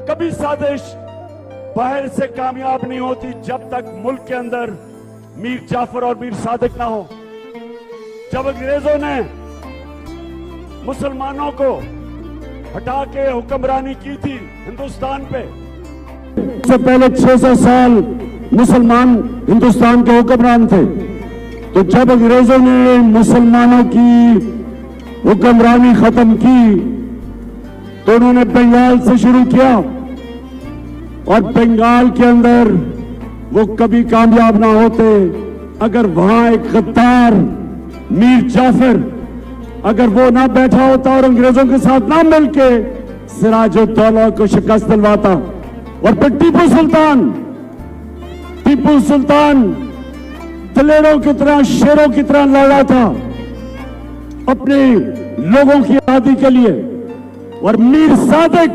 कभी साजिश बाहर से कामयाब नहीं होती जब तक मुल्क के अंदर मीर जाफर और मीर सादिक ना हो। जब अंग्रेजों ने मुसलमानों को हटा के हुक्मरानी की थी हिंदुस्तान पे, से पहले 600 साल मुसलमान हिंदुस्तान के हुक्मरान थे। तो जब अंग्रेजों ने मुसलमानों की हुक्मरानी खत्म की तो उन्होंने बंगाल से शुरू किया और बंगाल के अंदर वो कभी कामयाब ना होते अगर वहां एक गद्दार मीर जाफर अगर वो ना बैठा होता और अंग्रेजों के साथ ना मिलके सिराजुद्दौला को शिकस्त दिलवाता। और फिर टीपू सुल्तान दलेरों की तरह शेरों की तरह लड़ा था अपने लोगों की आजादी के लिए। और मीर सादिक